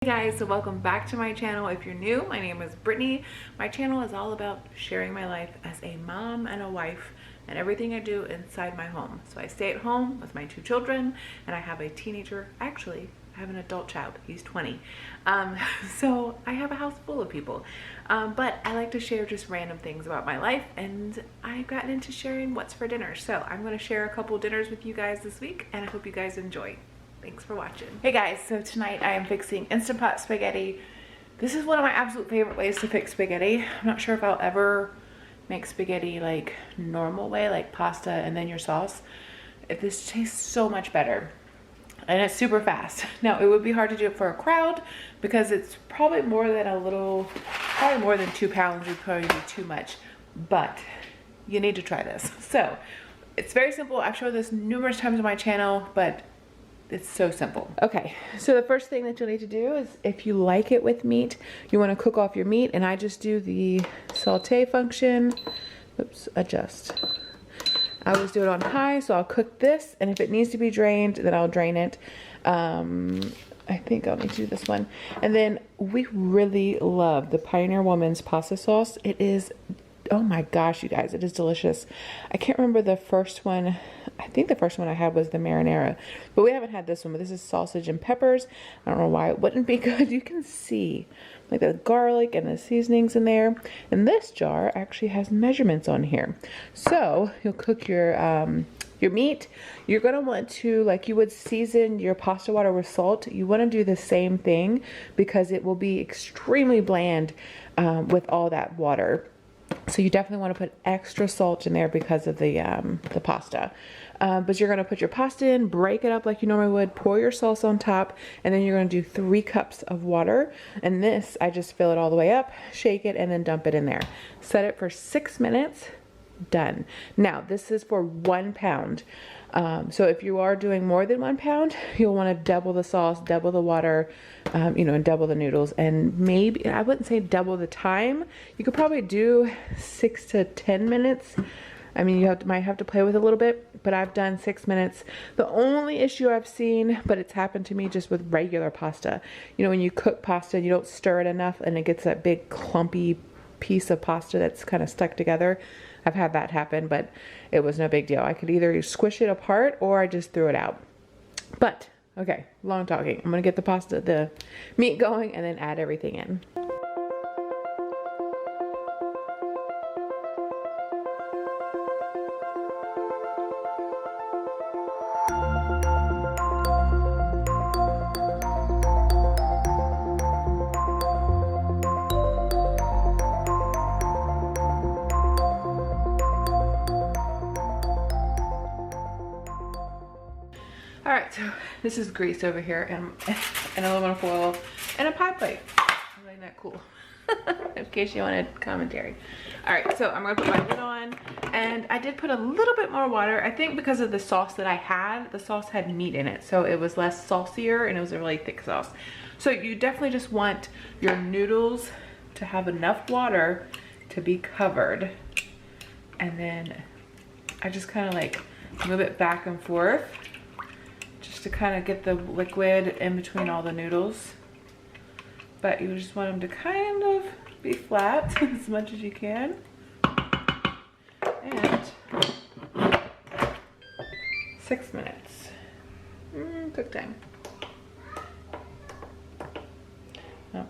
Hey guys, so welcome back to my channel. If you're new, my name is Brittany. My channel is all about sharing my life as a mom and a wife and everything I do inside my home. So I stay at home with my two children and I have a teenager. Actually, I have an adult child. He's 20. So I have a house full of people. But I like to share just random things about my life, and I've gotten into sharing what's for dinner. So I'm going to share a couple dinners with you guys this week, and I hope you guys enjoy. Thanks for watching. Hey guys, so tonight I am fixing Instant Pot spaghetti. This is one of my absolute favorite ways to fix spaghetti. I'm not sure if I'll ever make spaghetti like normal way, like pasta and then your sauce. This tastes so much better. And it's super fast. Now it would be hard to do it for a crowd because it's probably more than 2 pounds would probably be too much. But you need to try this. So it's very simple. I've showed this numerous times on my channel, but it's so simple. Okay, so the first thing that you'll need to do is, if you like it with meat, you want to cook off your meat, and I just do the saute function. Oops, adjust. I always do it on high, so I'll cook this, and if it needs to be drained, then I'll drain it. I think I'll need to do this one. And then we really love the Pioneer Woman's pasta sauce. It is, oh my gosh, you guys, it is delicious. I can't remember the first one. I think the first one I had was the marinara, but we haven't had this one. But this is sausage and peppers. I don't know why it wouldn't be good. You can see like the garlic and the seasonings in there. And this jar actually has measurements on here. So you'll cook your meat. You're gonna want to, like you would season your pasta water with salt, you want to do the same thing because it will be extremely bland with all that water. So you definitely want to put extra salt in there because of the pasta. But you're going to put your pasta in, break it up like you normally would, pour your sauce on top, and then you're going to do 3 cups of water. And this, I just fill it all the way up, shake it, and then dump it in there. Set it for 6 minutes. Done. Now, this is for 1 pound. So if you are doing more than 1 pound, you'll want to double the sauce, double the water, and double the noodles. And maybe, I wouldn't say double the time. You could probably do 6 to 10 minutes. I mean, you might have to play with it a little bit, but I've done 6 minutes. The only issue I've seen, but it's happened to me just with regular pasta. You know, when you cook pasta and you don't stir it enough and it gets that big clumpy piece of pasta that's kind of stuck together. I've had that happen, but it was no big deal. I could either squish it apart or I just threw it out. But, okay, long talking. I'm gonna get the meat going and then add everything in. All right, so this is grease over here and aluminum foil and a pie plate. Isn't that cool? In case you wanted commentary. All right, so I'm gonna put my lid on, and I did put a little bit more water. I think because of the sauce that I had, the sauce had meat in it, so it was less saucier and it was a really thick sauce. So you definitely just want your noodles to have enough water to be covered. And then I just kind of like move it back and forth, to kind of get the liquid in between all the noodles. But you just want them to kind of be flat as much as you can. And 6 minutes. Cook time. Oh.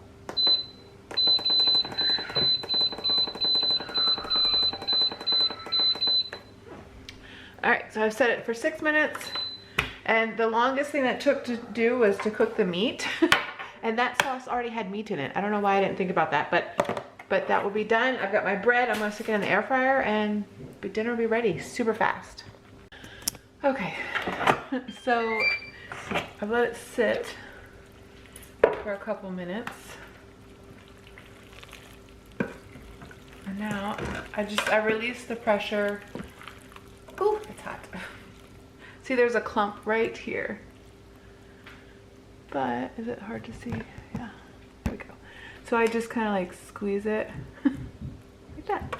All right, so I've set it for 6 minutes. And the longest thing that took to do was to cook the meat. And that sauce already had meat in it. I don't know why I didn't think about that, but that will be done. I've got my bread. I'm gonna stick it in the air fryer and dinner will be ready super fast. Okay, so I've let it sit for a couple minutes. And now I release the pressure. Ooh, it's hot. See, there's a clump right here. But is it hard to see? Yeah, there we go. So I just kind of like squeeze it like that.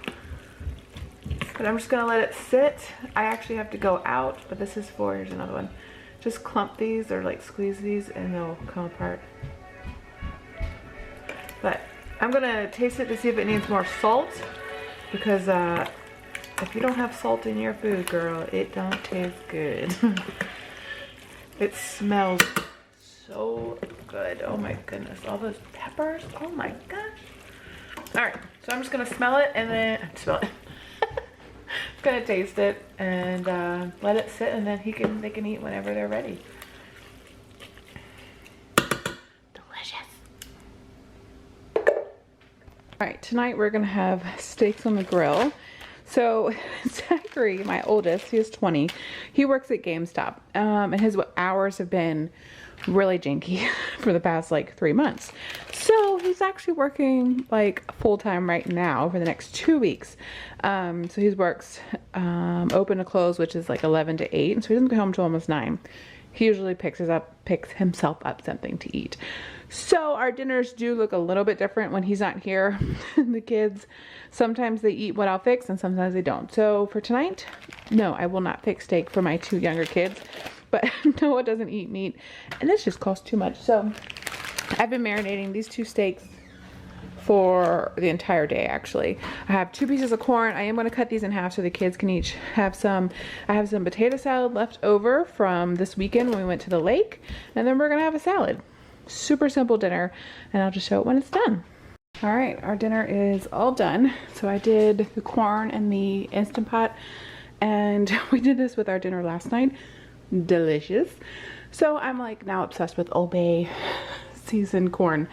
But I'm just gonna let it sit. I actually have to go out, but this is for, here's another one. Just clump these or like squeeze these and they'll come apart. But I'm gonna taste it to see if it needs more salt, because if you don't have salt in your food, girl, it don't taste good. It smells so good. Oh my goodness, all those peppers. Oh my gosh. All right, so I'm just gonna smell it and then smell it. Just gonna taste it and let it sit, and then they can eat whenever they're ready. Delicious. All right, tonight we're gonna have steaks on the grill. So Zachary, my oldest, he is 20. He works at GameStop, and his hours have been really janky for the past like 3 months. So he's actually working like full-time right now for the next 2 weeks. So he works open to close, which is like 11 to 8. And so he doesn't go home till almost 9. He usually picks himself up something to eat. So our dinners do look a little bit different when he's not here. The kids, sometimes they eat what I'll fix and sometimes they don't. So for tonight, no, I will not fix steak for my 2 younger kids. But Noah doesn't eat meat, and this just costs too much. So I've been marinating these 2 steaks for the entire day, actually. I have 2 pieces of corn. I am going to cut these in half so the kids can each have some. I have some potato salad left over from this weekend when we went to the lake, and then we're going to have a salad. Super simple dinner, and I'll just show it when it's done. All right, our dinner is all done. So I did the corn and the Instant Pot, and we did this with our dinner last night. Delicious. So I'm like now obsessed with Old Bay seasoned corn.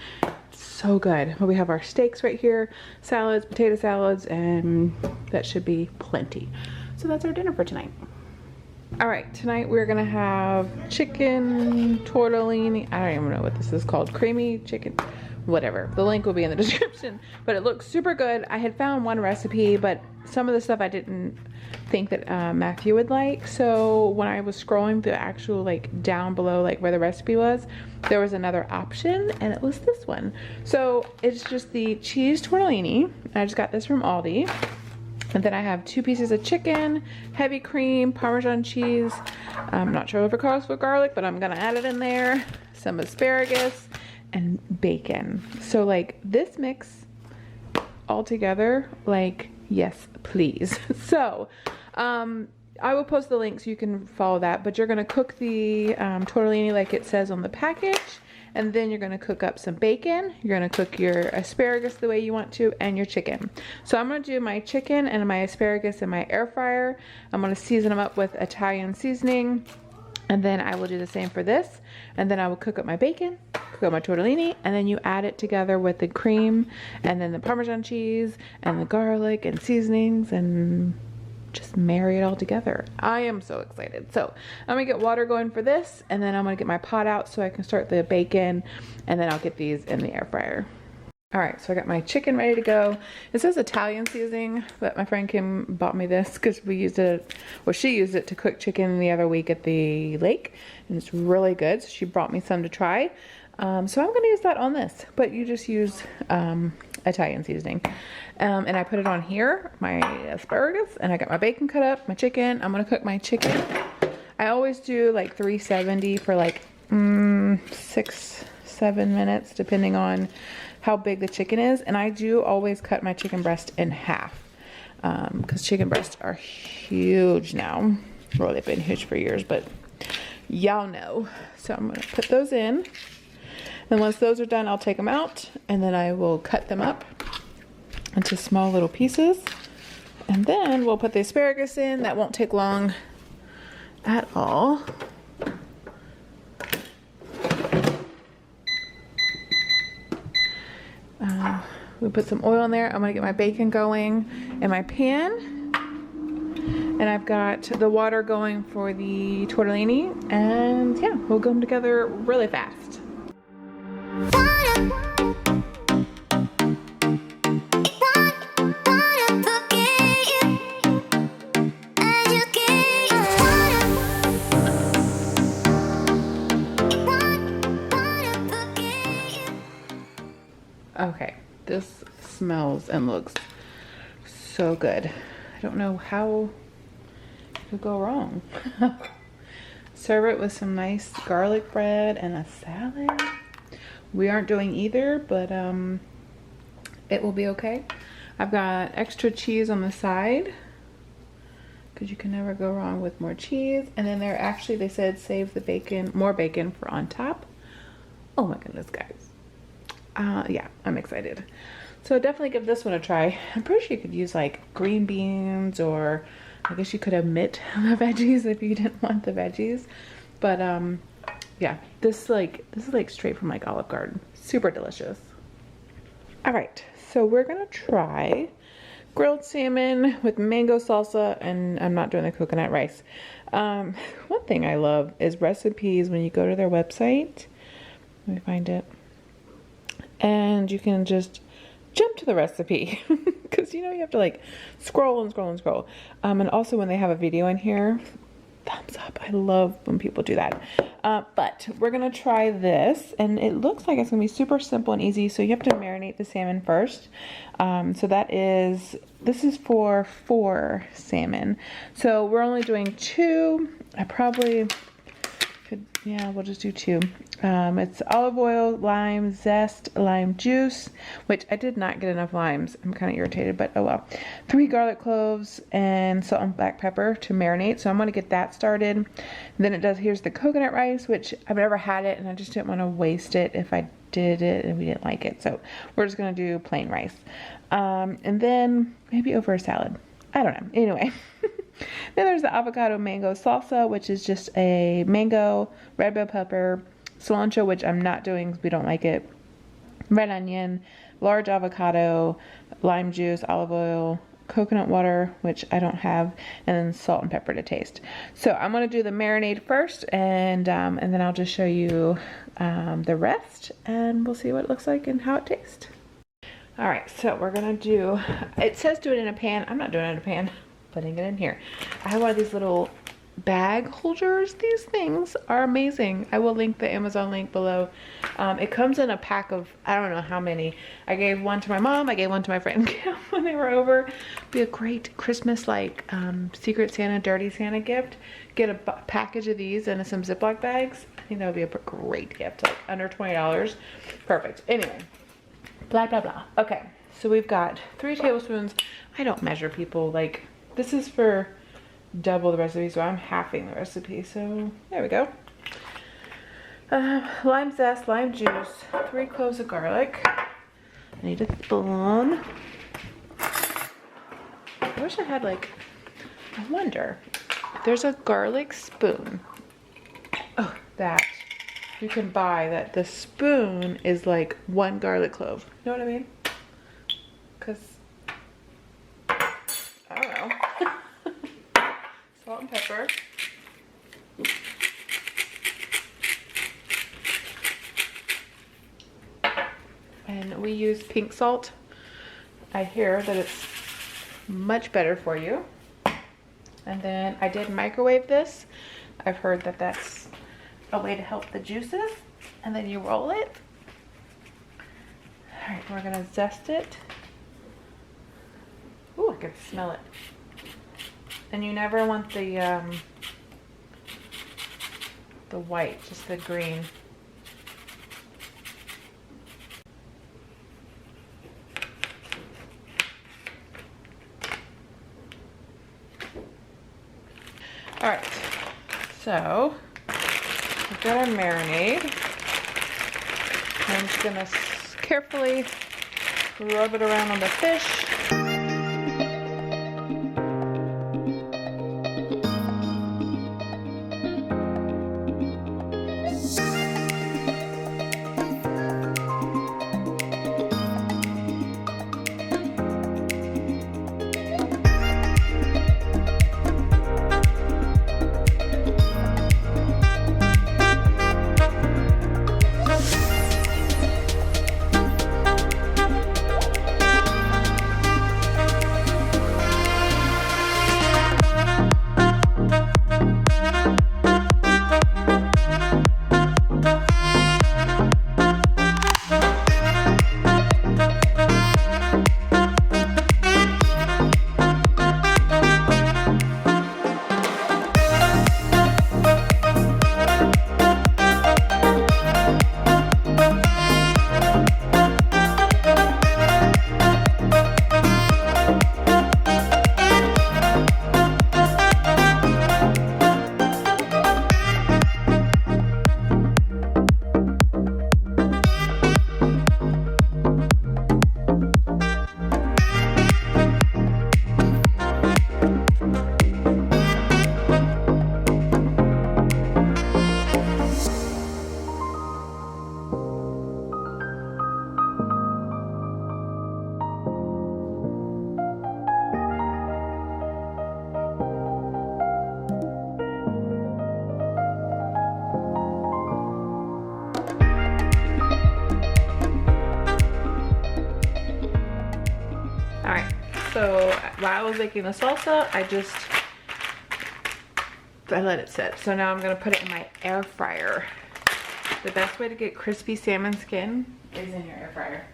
So good. But we have our steaks right here, salads, potato salads, and that should be plenty. So that's our dinner for tonight. All right, tonight we're gonna have chicken tortellini. I don't even know what this is called. Creamy chicken, whatever. The link will be in the description, but it looks super good. I had found one recipe, but some of the stuff I didn't think that Matthew would like. So when I was scrolling the actual like down below, like where the recipe was, there was another option, and it was this one. So it's just the cheese tortellini. I just got this from Aldi. And then I have 2 pieces of chicken, heavy cream, Parmesan cheese. I'm not sure if it calls for garlic, but I'm gonna add it in there. Some asparagus and bacon. So like this mix all together, like yes please. So I will post the link so you can follow that, but you're gonna cook the tortellini like it says on the package, and then you're gonna cook up some bacon. You're gonna cook your asparagus the way you want to, and your chicken. So I'm gonna do my chicken and my asparagus in my air fryer. I'm gonna season them up with Italian seasoning, and then I will do the same for this. And then I will cook up my bacon, cook up my tortellini, and then you add it together with the cream and then the Parmesan cheese and the garlic and seasonings, and just marry it all together. I am so excited. So I'm gonna get water going for this, and then I'm gonna get my pot out so I can start the bacon, and then I'll get these in the air fryer. All right, so I got my chicken ready to go. It says Italian seasoning, but my friend Kim bought me this because we used it, well, she used it to cook chicken the other week at the lake, and it's really good. So she brought me some to try. So I'm gonna use that on this, but you just use Italian seasoning. And I put it on here, my asparagus, and I got my bacon cut up, my chicken. I'm gonna cook my chicken. I always do like 370 for like 6-7 minutes, depending on how big the chicken is. And I do always cut my chicken breast in half, because chicken breasts are huge now. Well, they've been huge for years, but y'all know. So I'm gonna put those in. And once those are done, I'll take them out, and then I will cut them up into small little pieces. And then we'll put the asparagus in. That won't take long at all. We put some oil in there. I'm gonna get my bacon going in my pan. And I've got the water going for the tortellini. And yeah, we'll go them together really fast. Okay, this smells and looks so good. I don't know how it could go wrong. Serve it with some nice garlic bread and a salad. We aren't doing either, but it will be okay. I've got extra cheese on the side because you can never go wrong with more cheese. And then they said save the bacon, more bacon for on top. Oh my goodness, guys. Yeah, I'm excited. So definitely give this one a try. I'm pretty sure you could use like green beans, or I guess you could omit the veggies if you didn't want the veggies. But yeah, this is like straight from like Olive Garden. Super delicious. All right, so we're gonna try grilled salmon with mango salsa, and I'm not doing the coconut rice. One thing I love is recipes when you go to their website. Let me find it. And you can just jump to the recipe because you have to like scroll and scroll and scroll. And also when they have a video in here, thumbs up. I love when people do that. But we're gonna try this, and it looks like it's gonna be super simple and easy. So you have to marinate the salmon first. So this is for 4 salmon. So we're only doing 2. I probably could, yeah, we'll just do 2. It's olive oil, lime zest, lime juice, which I did not get enough limes. I'm kind of irritated, but oh well. 3 garlic cloves and salt and black pepper to marinate. So I'm going to get that started. And then here's the coconut rice, which I've never had it, and I just didn't want to waste it if I did it and we didn't like it. So we're just going to do plain rice. And then maybe over a salad. I don't know. Anyway. Then there's the avocado mango salsa, which is just a mango, red bell pepper, cilantro, which I'm not doing because we don't like it, red onion, large avocado, lime juice, olive oil, coconut water, which I don't have, and then salt and pepper to taste. So I'm going to do the marinade first, and then I'll just show you the rest, and we'll see what it looks like and how it tastes. All right, so we're going to do, it says do it in a pan. I'm not doing it in a pan. Putting it in here. I have one of these little bag holders. These things are amazing. I will link the Amazon link below. It comes in a pack of, I don't know how many. I gave one to my mom. I gave one to my friend Kim when they were over. It'd be a great Christmas like Secret Santa, Dirty Santa gift. Get a package of these and some Ziploc bags. I think that would be a great gift, like under $20. Perfect. Anyway, blah blah blah. Okay, so we've got 3 tablespoons. I don't measure, people. Like, this is for double the recipe, so I'm halving the recipe. So there we go. Lime zest, lime juice, 3 cloves of garlic. I need a spoon. I wish I had like, I wonder if there's a garlic spoon. Oh, that you can buy that the spoon is like 1 garlic clove. You know what I mean? Because I don't know. Salt and pepper. And we use pink salt. I hear that it's much better for you. And then I did microwave this. I've heard that that's a way to help the juices. And then you roll it. All right, we're gonna zest it. Ooh, I can smell it. And you never want the white, just the green. All right, so we've got our marinade. I'm just gonna carefully rub it around on the fish. So while I was making the salsa, I let it sit. So now I'm gonna put it in my air fryer. The best way to get crispy salmon skin is in your air fryer.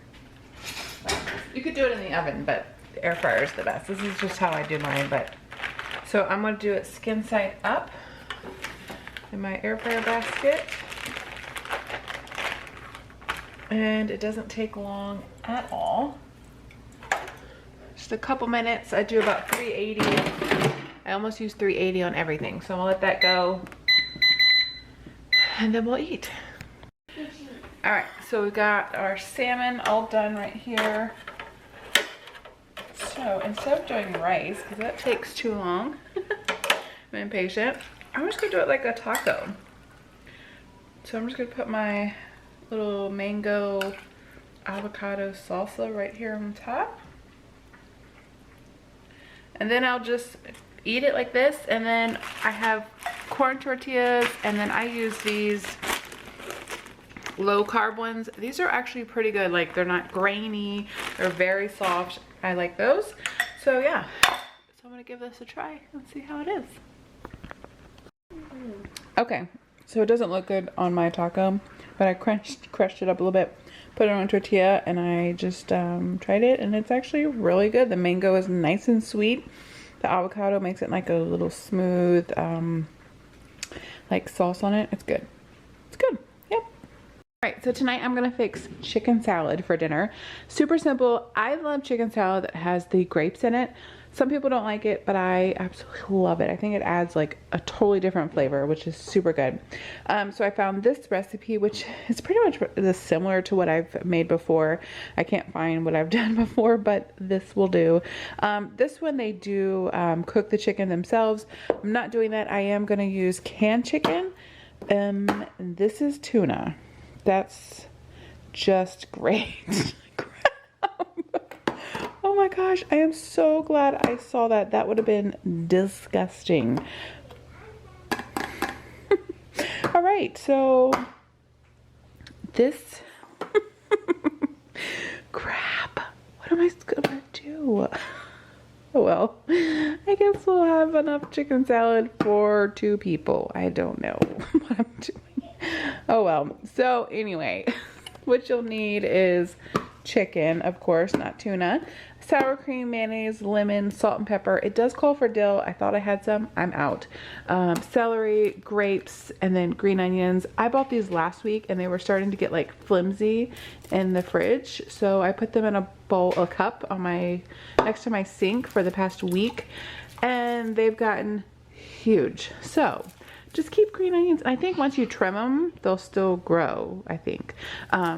You could do it in the oven, but the air fryer is the best. This is just how I do mine, but. So I'm gonna do it skin side up in my air fryer basket. And it doesn't take long at all. Just a couple minutes. I do about 380. I almost use 380 on everything. So I'm gonna let that go and then we'll eat. All right, so we got our salmon all done right here. So instead of doing rice, because that takes too long, I'm impatient, I'm just gonna do it like a taco. So I'm just gonna put my little mango avocado salsa right here on top. And then I'll just eat it like this. And then I have corn tortillas, and then I use these low carb ones. These are actually pretty good. Like, they're not grainy, they're very soft. I like those. So yeah, so I'm gonna give this a try and see how it is. Okay, so it doesn't look good on my taco, but I crushed it up a little bit, put it on a tortilla, and I just tried it, and it's actually really good. The mango is nice and sweet. The avocado makes it like a little smooth like sauce on it. It's good. It's good. Yep. Alright, so tonight I'm gonna fix chicken salad for dinner. Super simple. I love chicken salad that has the grapes in it. Some people don't like it, but I absolutely love it. I think it adds like a totally different flavor, which is super good. So I found this recipe, which is pretty much similar to what I've made before. I can't find what I've done before, but this will do. This one they do cook the chicken themselves. I'm not doing that. I am gonna use canned chicken. This is tuna. That's just great. Oh my gosh, I am so glad I saw that. That would have been disgusting. All right, so this crap. What am I gonna do? Oh well, I guess we'll have enough chicken salad for 2 people. I don't know what I'm doing. Oh well. So anyway, what you'll need is chicken, of course, not tuna, sour cream, mayonnaise, lemon, salt and pepper. It does call for dill. I thought I had some. I'm out. Celery, grapes, and then green onions. I bought these last week and they were starting to get like flimsy in the fridge, so I put them in a bowl, a cup on my next to my sink for the past week, and they've gotten huge. So just keep green onions. I think once you trim them, they'll still grow, I think.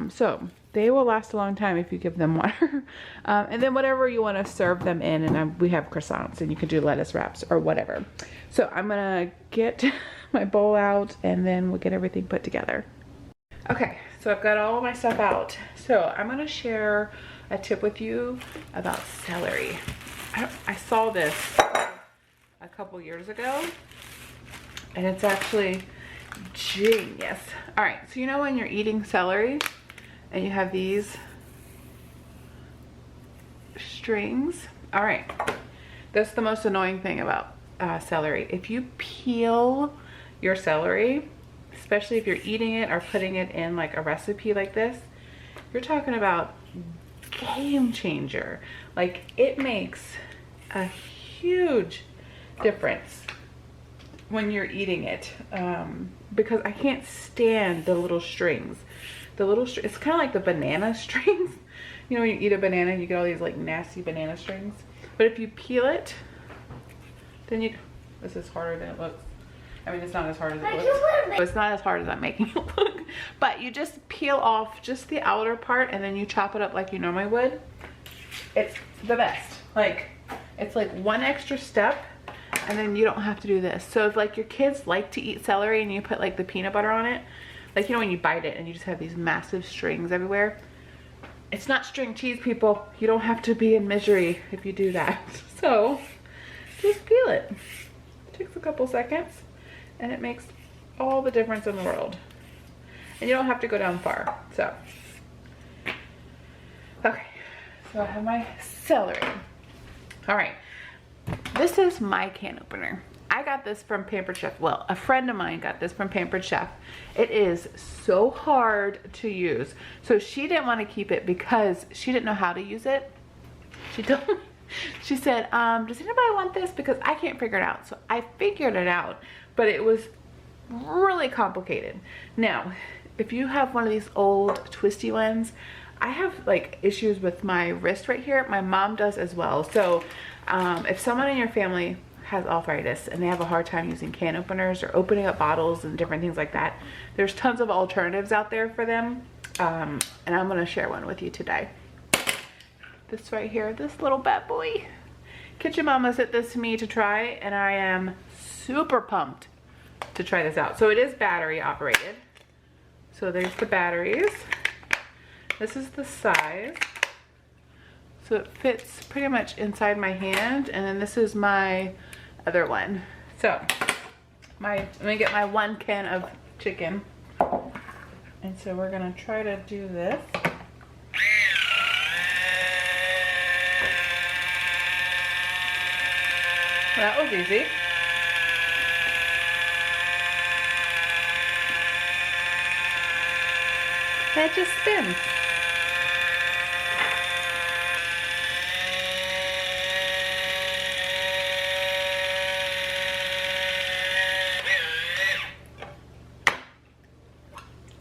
So they will last a long time if you give them water. And then whatever you want to serve them in, and we have croissants, and you can do lettuce wraps or whatever. So I'm gonna get my bowl out and then we'll get everything put together. Okay, so I've got all of my stuff out. So I'm gonna share a tip with you about celery. I saw this a couple years ago, and it's actually genius. All right, so you know when you're eating celery and you have these strings? All right, that's the most annoying thing about celery. If you peel your celery, especially if you're eating it or putting it in like a recipe like this, you're talking about game changer. Like, it makes a huge difference when you're eating it, because I can't stand the little strings. It's kind of like the banana strings. You know, when you eat a banana, you get all these like nasty banana strings. But if you peel it, then this is harder than it looks. I mean, it's not as hard as it looks. It's not as hard as I'm making it look. But you just peel off just the outer part and then you chop it up like you normally would. It's the best. Like, it's like one extra step and then you don't have to do this. So if like your kids like to eat celery and you put like the peanut butter on it, like, you know, when you bite it and you just have these massive strings everywhere. It's not string cheese, people. You don't have to be in misery if you do that. So just peel it. It takes a couple seconds and it makes all the difference in the world. And you don't have to go down far. So, okay. So I have my celery. All right, this is my can opener. I got this from Pampered Chef. Well, a friend of mine got this from Pampered Chef. It is so hard to use. So she didn't want to keep it because she didn't know how to use it. She told me, she said, does anybody want this? Because I can't figure it out. So I figured it out, but it was really complicated. Now, if you have one of these old twisty ones, I have like issues with my wrist right here. My mom does as well. So if someone in your family has arthritis and they have a hard time using can openers or opening up bottles and different things like that, there's tons of alternatives out there for them. And I'm gonna share one with you today. This right here, this little bad boy. Kitchen Mama sent this to me to try, and I am super pumped to try this out. So it is battery operated. So there's the batteries. This is the size. So it fits pretty much inside my hand, and then this is my other one. So let me get my 1 can of chicken. And so we're gonna try to do this. That was easy. That just spins.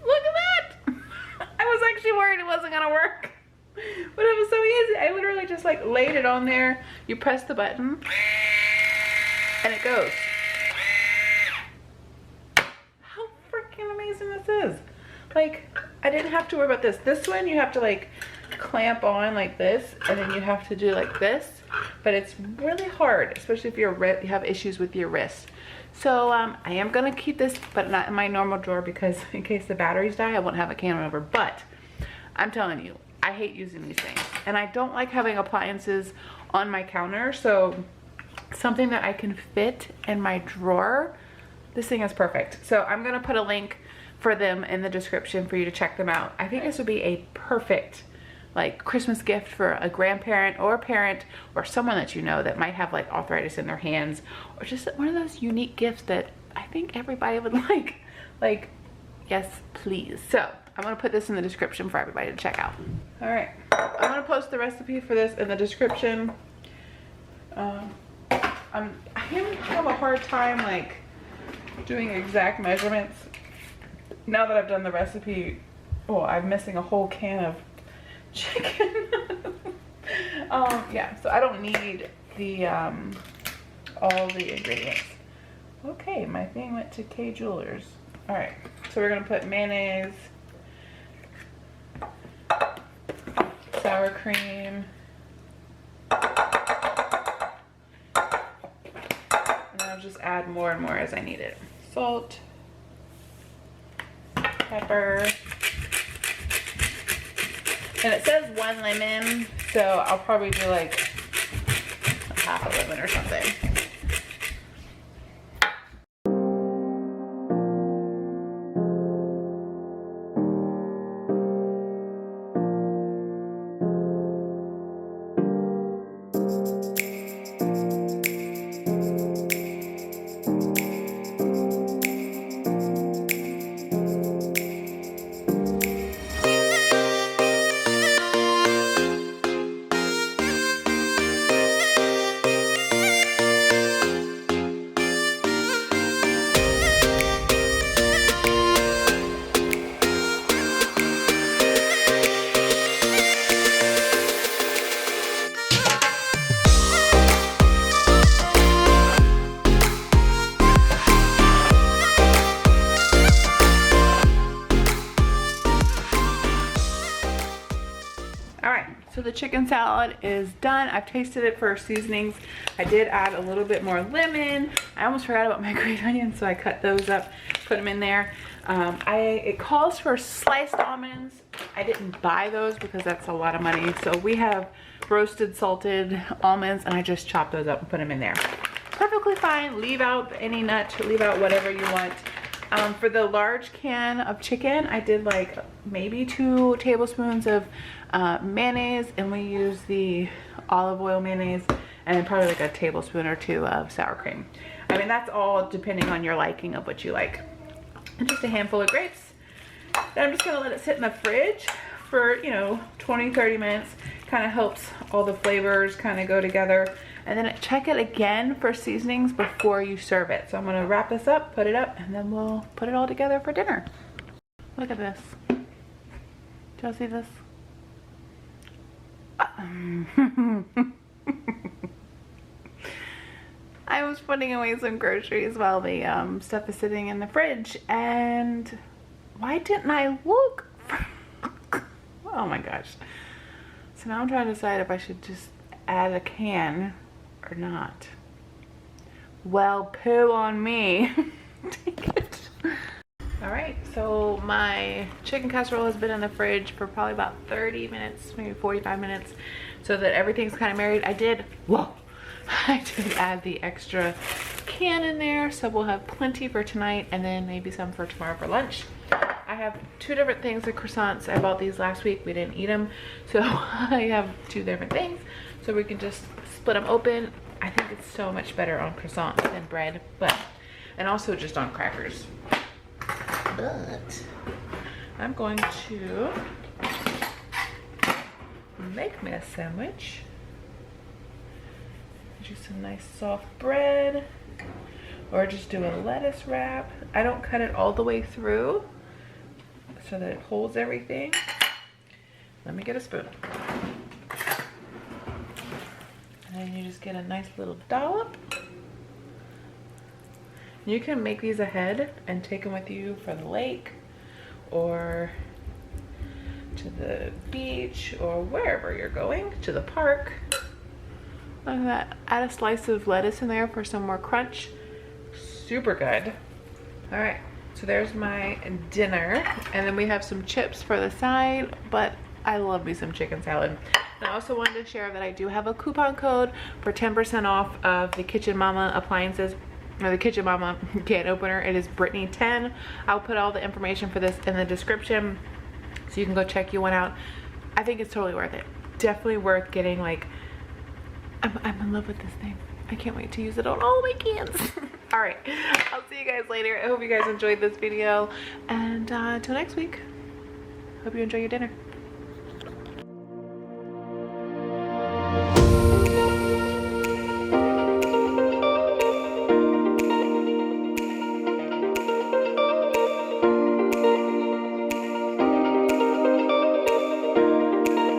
Look at that! I was actually worried it wasn't gonna work. But it was so easy. I literally just like laid it on there. You press the button and it goes. How freaking amazing this is. Like, I didn't have to worry about this. This one you have to like clamp on like this, and then you have to do like this. But it's really hard, especially if you have issues with your wrist. So I am gonna keep this, but not in my normal drawer, because in case the batteries die, I won't have a can over. But I'm telling you, I hate using these things, and I don't like having appliances on my counter. So something that I can fit in my drawer, this thing is perfect. So I'm gonna put a link for them in the description for you to check them out. I think this would be a perfect like Christmas gift for a grandparent or a parent or someone that you know that might have like arthritis in their hands, or just one of those unique gifts that I think everybody would like. Like, yes, please. So I'm gonna put this in the description for everybody to check out. All right, I'm gonna post the recipe for this in the description. I have a hard time like doing exact measurements now that I've done the recipe. Oh, I'm missing a whole can of chicken. Yeah, so I don't need the all the ingredients. Okay, my thing went to K Jewelers. All right, so we're gonna put mayonnaise, sour cream, and then I'll just add more and more as I need it. Salt, pepper, and it says 1 lemon, so I'll probably do like half a lemon or something. So the chicken salad is done. I've tasted it for seasonings. I did add a little bit more lemon. I almost forgot about my green onions, so I cut those up, put them in there. It calls for sliced almonds. I didn't buy those because that's a lot of money. So we have roasted salted almonds, and I just chopped those up and put them in there. Perfectly fine. Leave out any nut, leave out whatever you want. For the large can of chicken, I did like maybe 2 tablespoons of mayonnaise, and we use the olive oil mayonnaise, and then probably like a tablespoon or two of sour cream. I mean, that's all depending on your liking of what you like. And just a handful of grapes. Then I'm just gonna let it sit in the fridge for, you know, 20-30 minutes. Kind of helps all the flavors kind of go together. And then check it again for seasonings before you serve it. So I'm gonna wrap this up, put it up, and then we'll put it all together for dinner. Look at this. Do y'all see this? I was putting away some groceries while the stuff is sitting in the fridge, and why didn't I look? Oh my gosh. So now I'm trying to decide if I should just add a can or not. Well, poo on me. Take it. All right, so my chicken casserole has been in the fridge for probably about 30 minutes, maybe 45 minutes, so that everything's kind of married. I did add the extra can in there, so we'll have plenty for tonight and then maybe some for tomorrow for lunch. I have two different things of croissants. I bought these last week. We didn't eat them, so I have two different things, so we can just split them open. I think it's so much better on croissants than bread, and also just on crackers. But I'm going to make me a sandwich. Do some nice soft bread, or just do a lettuce wrap. I don't cut it all the way through so that it holds everything. Let me get a spoon. And then you just get a nice little dollop. You can make these ahead and take them with you for the lake or to the beach or wherever you're going, to the park. Look at that. Add a slice of lettuce in there for some more crunch. Super good. All right, so there's my dinner. And then we have some chips for the side, but I love me some chicken salad. And I also wanted to share that I do have a coupon code for 10% off of the Kitchen Mama appliances, or the Kitchen Mama can opener. It is Brittany10. I'll put all the information for this in the description so you can go check one out. I think it's totally worth it. Definitely worth getting. Like, I'm in love with this thing. I can't wait to use it on all my cans. All right, I'll see you guys later. I hope you guys enjoyed this video, and until next week, hope you enjoy your dinner.